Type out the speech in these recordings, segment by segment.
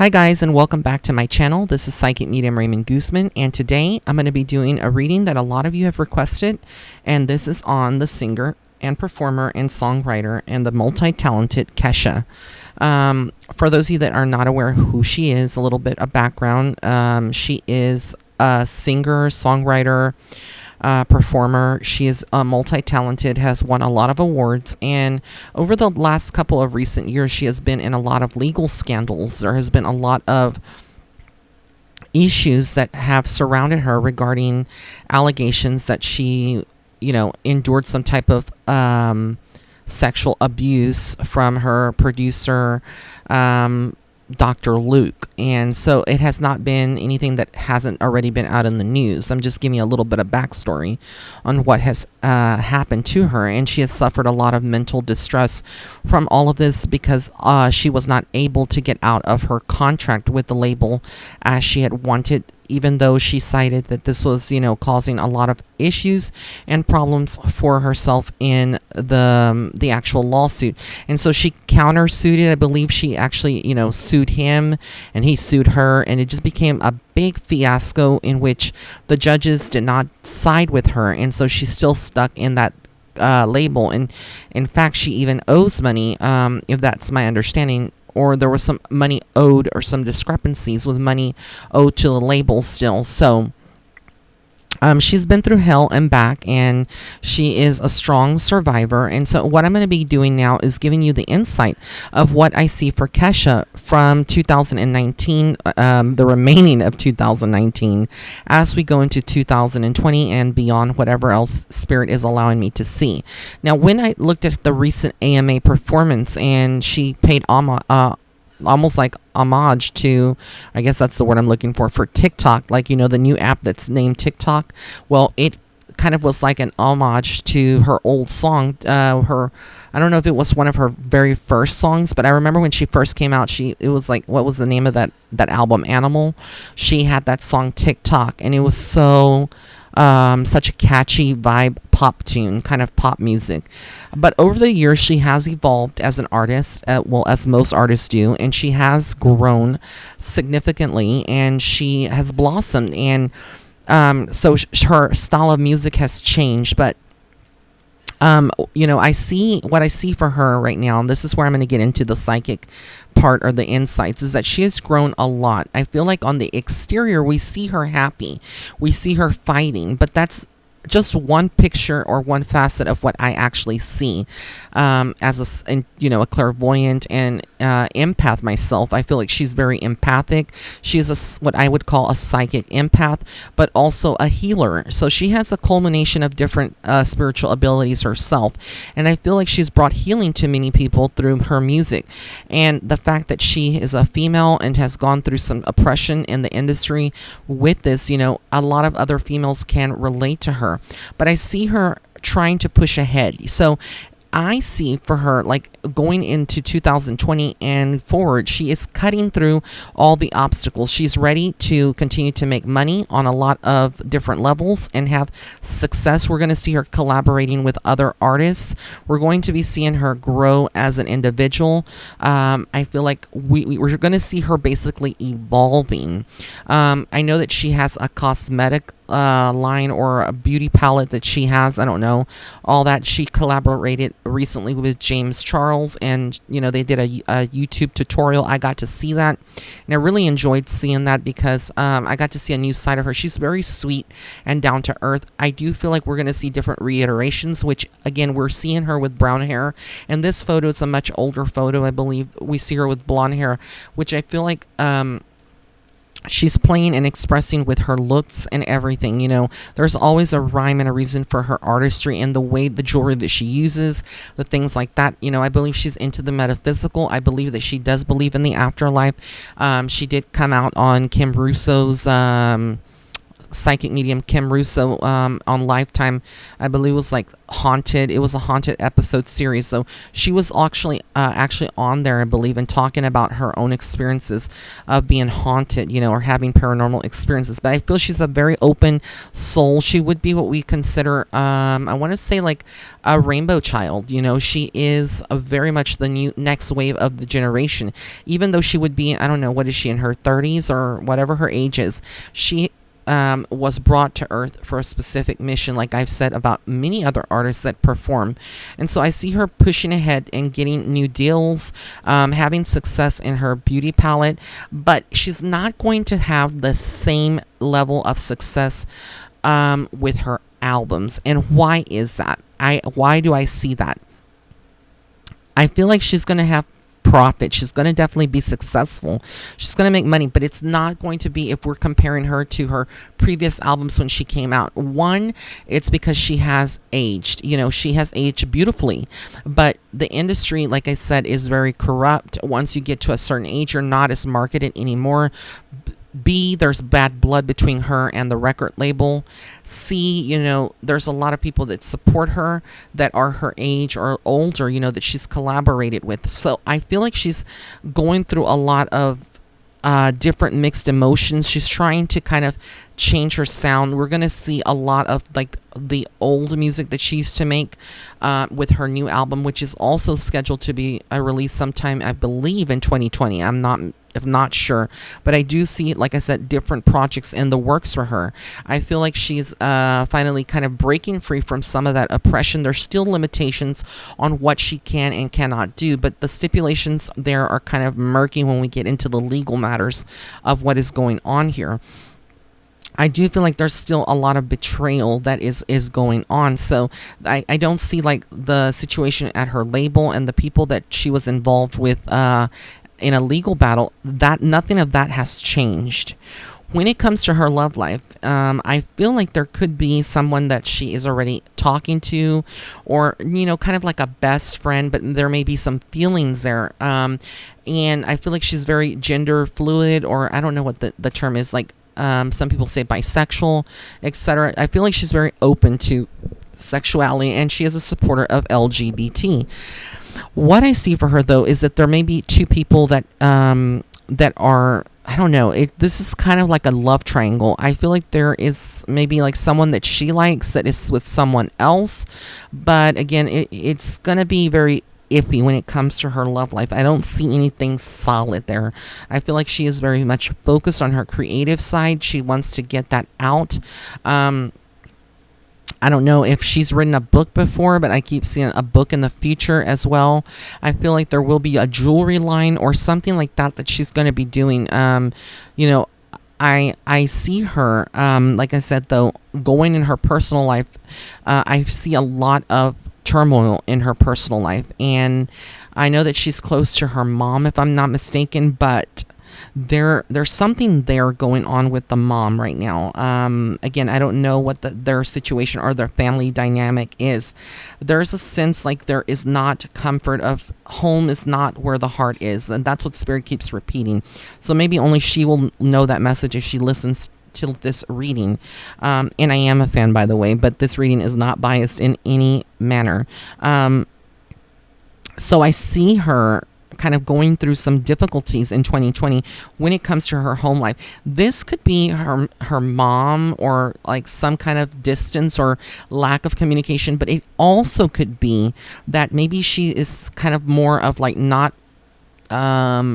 Hi guys, and welcome back to my channel. This is Psychic Medium Raymond Guzman, and today I'm going to be doing a reading that a lot of you have requested, and this is on the singer and performer and songwriter and the multi-talented Kesha. For those of you that are not aware who she is, a little bit of background. She is a singer, songwriter, performer. She is multi-talented, has won a lot of awards, and over the last couple of recent years she has been in a lot of legal scandals. There has been a lot of issues that have surrounded her regarding allegations that she endured some type of sexual abuse from her producer, Dr. Luke. And so it has not been anything that hasn't already been out in the news. I'm just giving you a little bit of backstory on what has happened to her. And she has suffered a lot of mental distress from all of this because she was not able to get out of her contract with the label as she had wanted, even though she cited that this was, causing a lot of issues and problems for herself in the actual lawsuit. And so she countersued. I believe she actually, sued him, and he sued her, and it just became a big fiasco in which the judges did not side with her, and so she's still stuck in that label. And in fact, she even owes money, if that's my understanding, or there was some money owed or some discrepancies with money owed to the label still. So she's been through hell and back, and she is a strong survivor. And so what I'm going to be doing now is giving you the insight of what I see for Kesha from 2019, the remaining of 2019, as we go into 2020 and beyond, whatever else Spirit is allowing me to see. Now, when I looked at the recent AMA performance, and she paid almost like homage to, I guess that's the word I'm looking for TikTok, like, the new app that's named TikTok. Well, it kind of was like an homage to her old song. I don't know if it was one of her very first songs, but I remember when she first came out, it was like, what was the name of that album, Animal? She had that song TikTok, and it was so such a catchy vibe pop tune, kind of pop music. But over the years, she has evolved as an artist, as most artists do, and she has grown significantly, and she has blossomed. And so her style of music has changed, but I see what I see for her right now, and this is where I'm going to get into the psychic part or the insights, is that she has grown a lot. I feel like on the exterior, we see her happy, we see her fighting, but that's just one picture or one facet of what I actually see as a clairvoyant and empath myself. I feel like she's very empathic. She is what I would call a psychic empath, but also a healer. So she has a culmination of different spiritual abilities herself, and I feel like she's brought healing to many people through her music. And the fact that she is a female and has gone through some oppression in the industry with this, a lot of other females can relate to her. But I see her trying to push ahead. So I see for her, like, going into 2020 and forward, she is cutting through all the obstacles. She's ready to continue to make money on a lot of different levels and have success. We're going to see her collaborating with other artists. We're going to be seeing her grow as an individual. I feel like we're going to see her basically evolving. I know that she has a cosmetic line or a beauty palette that she has. I don't know all that. She collaborated recently with James Charles, and they did a YouTube tutorial. I got to see that, and I really enjoyed seeing that because I got to see a new side of her. She's very sweet and down to earth. I do feel like we're going to see different reiterations, which again, we're seeing her with brown hair, and this photo is a much older photo. I believe we see her with blonde hair, which I feel like she's playing and expressing with her looks and everything. There's always a rhyme and a reason for her artistry and the jewelry that she uses, the things like that. I believe she's into the metaphysical. I believe that she does believe in the afterlife. She did come out on Kim Russo's psychic medium Kim Russo on Lifetime. I believe it was like haunted. It was a haunted episode series. So she was actually on there, I believe, and talking about her own experiences of being haunted, or having paranormal experiences. But I feel she's a very open soul. She would be what we consider, I want to say, like a rainbow child. She is very much the new next wave of the generation. Even though she would be, I don't know, what is she, in her 30s or whatever her age is, she was brought to Earth for a specific mission, like I've said about many other artists that perform. And so I see her pushing ahead and getting new deals, having success in her beauty palette, but she's not going to have the same level of success with her albums. And why is that? Why do I see that? I feel like she's going to have profit. She's going to definitely be successful. She's going to make money, but it's not going to be, if we're comparing her to her previous albums when she came out. One, it's because she has aged. She has aged beautifully, but the industry, like I said, is very corrupt. Once you get to a certain age, you're not as marketed anymore. B, there's bad blood between her and the record label. C, there's a lot of people that support her that are her age or older, that she's collaborated with. So I feel like she's going through a lot of different mixed emotions. She's trying to kind of change her sound. We're going to see a lot of like the old music that she used to make with her new album, which is also scheduled to be released sometime, I believe, in 2020. I'm not sure, but I do see, like I said, different projects in the works for her. I feel like she's finally kind of breaking free from some of that oppression. There's still limitations on what she can and cannot do, but the stipulations there are kind of murky when we get into the legal matters of what is going on here. I do feel like there's still a lot of betrayal that is going on. So I don't see like the situation at her label and the people that she was involved with in a legal battle, that nothing of that has changed. When it comes to her love life, I feel like there could be someone that she is already talking to, or, kind of like a best friend, but there may be some feelings there. And I feel like she's very gender fluid, or I don't know what the term is, like some people say bisexual, etc. I feel like she's very open to sexuality, and she is a supporter of LGBT. What I see for her, though, is that there may be two people that are, I don't know, this is kind of like a love triangle. I feel like there is maybe like someone that she likes that is with someone else, but again, it's gonna be very iffy when it comes to her love life. I don't see anything solid there. I feel like she is very much focused on her creative side. She wants to get that out. I don't know if she's written a book before, but I keep seeing a book in the future as well. I feel like there will be a jewelry line or something like that she's going to be doing. I see her, like I said, though, going in her personal life. I see a lot of turmoil in her personal life, and I know that she's close to her mom, if I'm not mistaken, but there's something there going on with the mom right now. Again, I don't know what their situation or their family dynamic is. There's a sense like there is not comfort, of home is not where the heart is, and that's what Spirit keeps repeating. So maybe only she will know that message if she listens to this reading. And I am a fan, by the way, but this reading is not biased in any manner. So I see her kind of going through some difficulties in 2020 when it comes to her home life. This could be her mom, or like some kind of distance or lack of communication, but it also could be that maybe she is kind of more of like not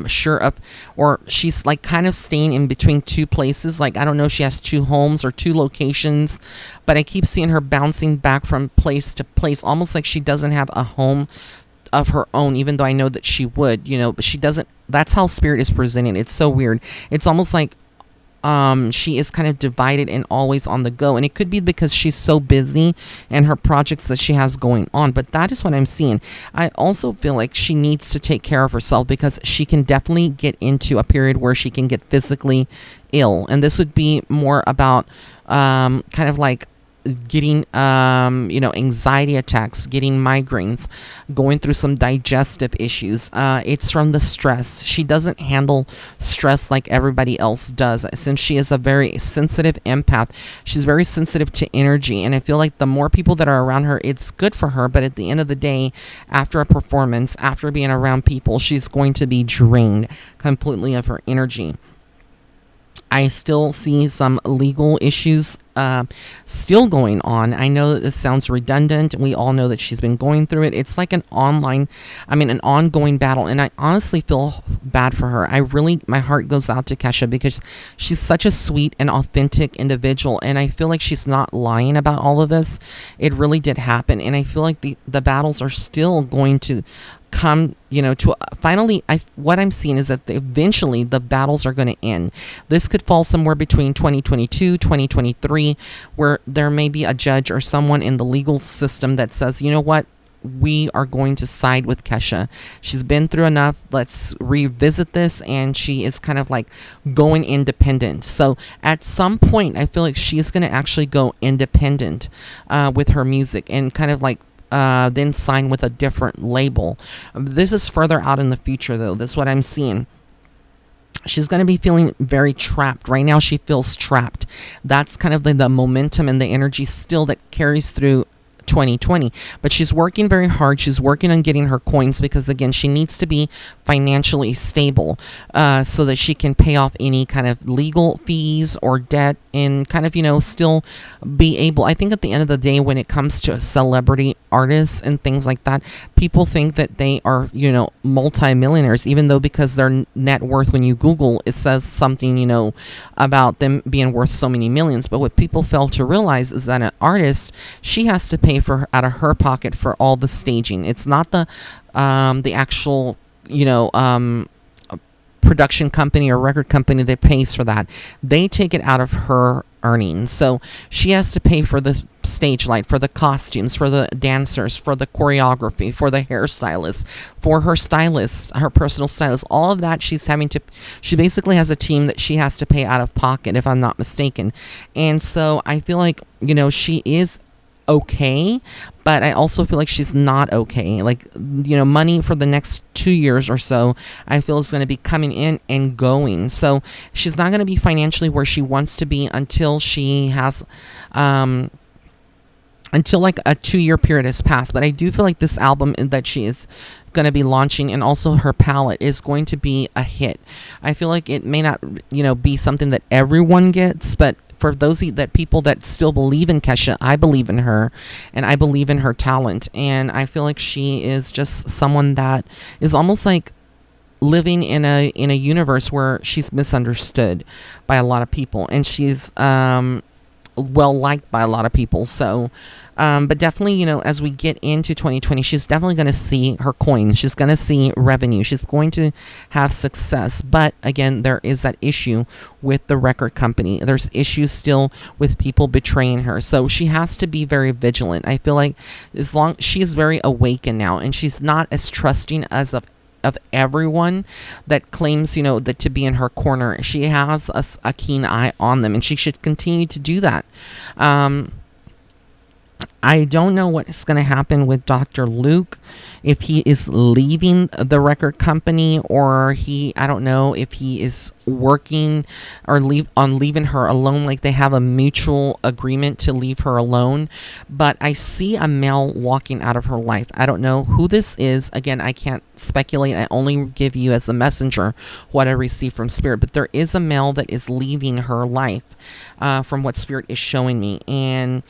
sure of, or she's like kind of staying in between two places. Like, I don't know if she has two homes or two locations, but I keep seeing her bouncing back from place to place, almost like she doesn't have a home of her own, even though I know that she would, but she doesn't. That's how Spirit is presenting. It's so weird. It's almost like she is kind of divided and always on the go, and it could be because she's so busy and her projects that she has going on, but that is what I'm seeing. I also feel like she needs to take care of herself, because she can definitely get into a period where she can get physically ill, and this would be more about kind of like getting anxiety attacks, getting migraines, going through some digestive issues. It's from the stress. She doesn't handle stress like everybody else does. Since she is a very sensitive empath, she's very sensitive to energy, and I feel like the more people that are around her, it's good for her, but at the end of the day, after a performance, after being around people, she's going to be drained completely of her energy. I still see some legal issues still going on. I know that this sounds redundant. We all know that she's been going through it. It's like an ongoing battle. And I honestly feel bad for her. My heart goes out to Kesha because she's such a sweet and authentic individual. And I feel like she's not lying about all of this. It really did happen. And I feel like the battles are still going to come, to finally, what I'm seeing is that eventually the battles are going to end. This could fall somewhere between 2022, 2023, where there may be a judge or someone in the legal system that says, you know what, we are going to side with Kesha. She's been through enough. Let's revisit this. And she is kind of like going independent. So at some point, I feel like she's going to actually go independent with her music and kind of like then sign with a different label. This is further out in the future, though. This is what I'm seeing. She's going to be feeling very trapped. Right now, she feels trapped. That's kind of the momentum and the energy still that carries through 2020, but she's working very hard. She's working on getting her coins because, again, she needs to be financially stable so that she can pay off any kind of legal fees or debt and kind of, still be able. I think at the end of the day, when it comes to celebrity artists and things like that, people think that they are, multimillionaires, even though because their net worth, when you Google, it says something, about them being worth so many millions. But what people fail to realize is that an artist, she has to pay for out of her pocket for all the staging. It's not the actual production company or record company that pays for that. They take it out of her earnings. So she has to pay for the stage light, for the costumes, for the dancers, for the choreography, for the hairstylist, for her stylist, her personal stylist. All of that she basically has a team that she has to pay out of pocket, if I'm not mistaken. And so I feel like, she is okay, but I also feel like she's not okay. Like, money for the next 2 years or so, I feel is going to be coming in and going. So she's not going to be financially where she wants to be until she has, until like a 2-year period has passed. But I do feel like this album that she is going to be launching, and also her palette, is going to be a hit. I feel like it may not, be something that everyone gets, but for those people that still believe in Kesha, I believe in her, and I believe in her talent. And I feel like she is just someone that is almost like living in a universe where she's misunderstood by a lot of people, and she's well liked by a lot of people. So but definitely, as we get into 2020, she's definitely going to see her coins. She's going to see revenue. She's going to have success. But again, there is that issue with the record company. There's issues still with people betraying her. So she has to be very vigilant. I feel like she's very awakened now, and she's not as trusting as of everyone that claims, that to be in her corner. She has a keen eye on them, and she should continue to do that. I don't know what's going to happen with Dr. Luke, if he is leaving the record company, or I don't know if he is working or leaving her alone, like they have a mutual agreement to leave her alone. But I see a male walking out of her life. I don't know who this is. Again, I can't speculate. I only give you as the messenger what I receive from Spirit. But there is a male that is leaving her life from what Spirit is showing me. And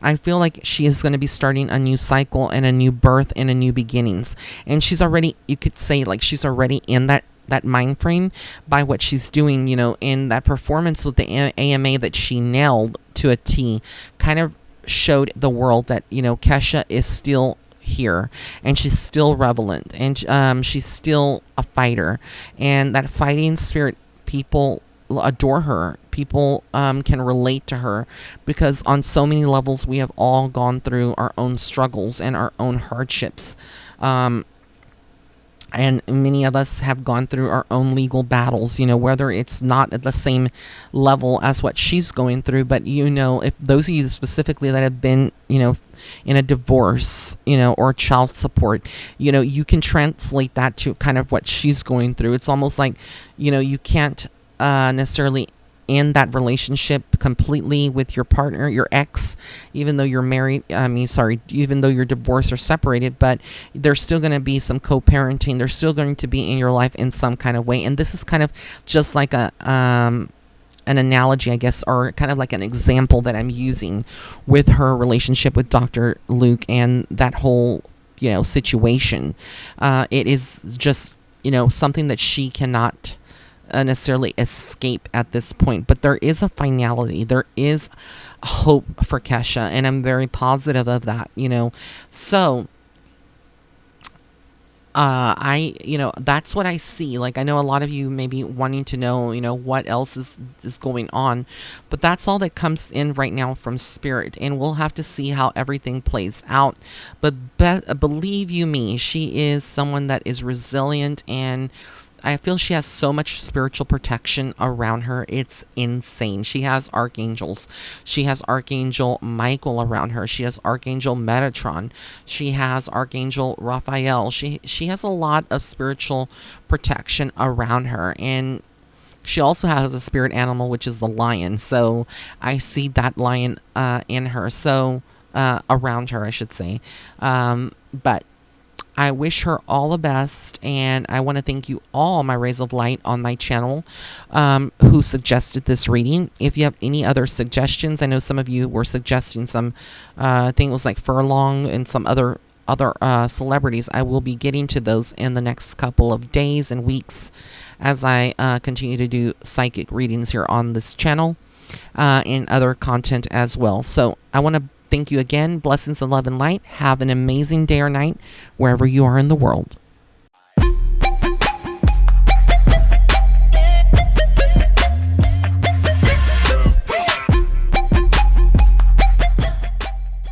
I feel like she is going to be starting a new cycle and a new birth and a new beginnings. And she's already, you could say, like she's already in that mind frame by what she's doing, in that performance with the AMA that she nailed to a T, kind of showed the world that, Kesha is still here, and she's still relevant, and she's still a fighter. And that fighting spirit, people adore her. People can relate to her, because on so many levels we have all gone through our own struggles and our own hardships. And many of us have gone through our own legal battles, whether it's not at the same level as what she's going through, but if those of you specifically that have been, in a divorce, or child support, you can translate that to kind of what she's going through. It's almost like, you can't necessarily end that relationship completely with your partner, your ex, even though you're married. Even though you're divorced or separated, but there's still going to be some co-parenting. They're still going to be in your life in some kind of way. And this is kind of just like an analogy, I guess, or kind of like an example that I'm using with her relationship with Dr. Luke and that whole, situation. It is just, something that she cannot necessarily escape at this point, but there is a finality, there is hope for Kesha, and I'm very positive of that. So that's what I see. Like, I know a lot of you may be wanting to know, what else is going on, but that's all that comes in right now from Spirit, and we'll have to see how everything plays out. But believe you me, she is someone that is resilient, and I feel she has so much spiritual protection around her. It's insane. She has archangels. She has Archangel Michael around her. She has Archangel Metatron. She has Archangel Raphael. She has a lot of spiritual protection around her. And she also has a spirit animal, which is the lion. So I see that lion in her. So around her, I should say. But I wish her all the best, and I want to thank you all, my rays of light on my channel, who suggested this reading. If you have any other suggestions, I know some of you were suggesting some, I think it was like Furlong and some other celebrities. I will be getting to those in the next couple of days and weeks as I continue to do psychic readings here on this channel and other content as well. So I want to thank you again. Blessings of love and light. Have an amazing day or night wherever you are in the world.